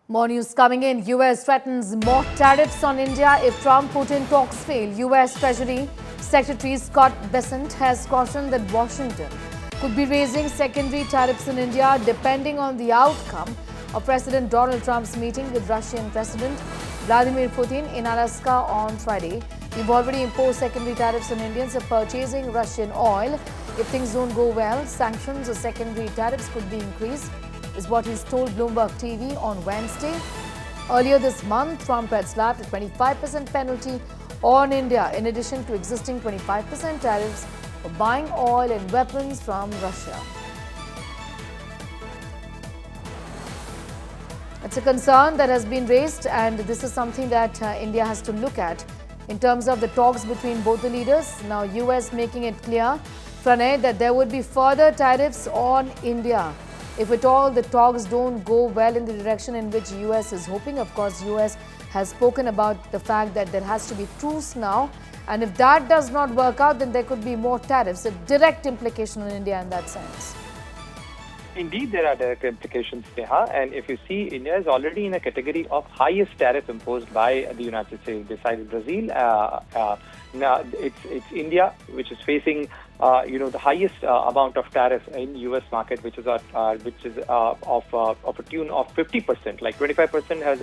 More news coming in. US threatens more tariffs on India if Trump-Putin talks fail. US Treasury Secretary Scott Bessent has cautioned that Washington could be raising secondary tariffs in India depending on the outcome of President Donald Trump's meeting with Russian President Vladimir Putin in Alaska on Friday. We've already imposed secondary tariffs on Indians for purchasing Russian oil. If things don't go well, sanctions or secondary tariffs could be increased, is what he's told Bloomberg TV on Wednesday. Earlier this month, Trump had slapped a 25% penalty on India, in addition to existing 25% tariffs for buying oil and weapons from Russia. It's a concern that has been raised, and this is something that India has to look at in terms of the talks between both the leaders. Now, US making it clear, Pranay, that there would be further tariffs on India if at all the talks don't go well in the direction in which US is hoping. Of course, US has spoken about the fact that there has to be truce now, and if that does not work out, then there could be more tariffs, a direct implication on India in that sense. Indeed, there are direct implications, Neha, and if you see, India is already in a category of highest tariff imposed by the United States beside Brazil. Now it's India which is facing the highest amount of tariff in U.S. market, which is of a tune of 50%. Like 25% has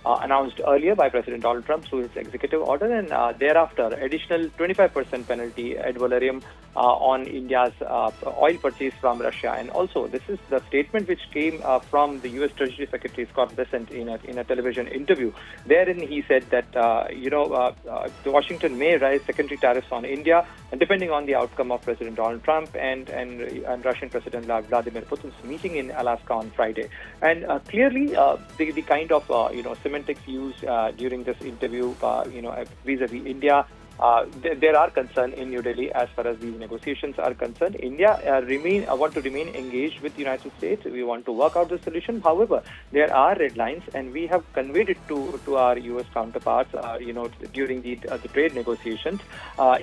announced earlier by President Donald Trump through his executive order, and thereafter additional 25% penalty ad valorem on India's oil purchase from Russia. And also, this is the statement which came from the U.S. Treasury Secretary Scott Bessent in a television interview. Therein, he said that Washington may raise secondary tariffs on India, depending on the outcome of President Donald Trump and Russian President Vladimir Putin's meeting in Alaska on Friday. And clearly, the kind of semantics used during this interview, vis-a-vis India. There are concerns in New Delhi as far as these negotiations are concerned. India want to remain engaged with the United States. We want to work out the solution. However, there are red lines, and we have conveyed it to our U.S. counterparts. During the trade negotiations,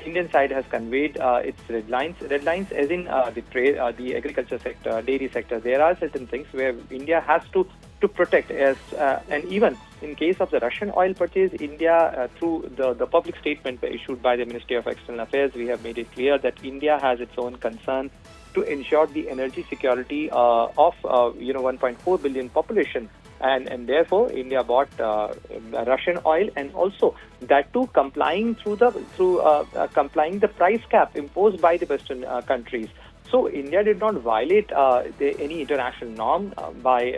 Indian side has conveyed its red lines. Red lines, as in the trade, the agriculture sector, dairy sector. There are certain things where India has to protect, and even in case of the Russian oil purchase, India, through the public statement issued by the Ministry of External Affairs, we have made it clear that India has its own concern to ensure the energy security of 1.4 billion population, and therefore India bought Russian oil, and also that too complying complying the price cap imposed by the Western countries. So India did not violate any international norm by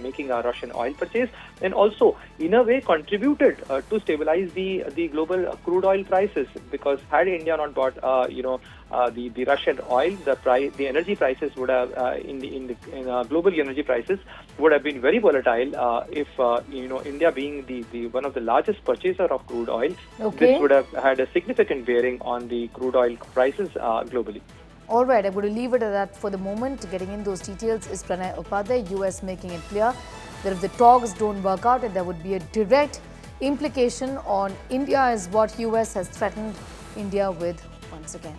making a Russian oil purchase, and also in a way contributed to stabilize the global crude oil prices. Because had India not bought the Russian oil, the energy prices would have global energy prices would have been very volatile. If India being the one of the largest purchaser of crude oil, this would have had a significant bearing on the crude oil prices globally. All right, I'm going to leave it at that for the moment. Getting in those details is Pranay Upadhyay, US making it clear that if the talks don't work out, there would be a direct implication on India, is what US has threatened India with once again.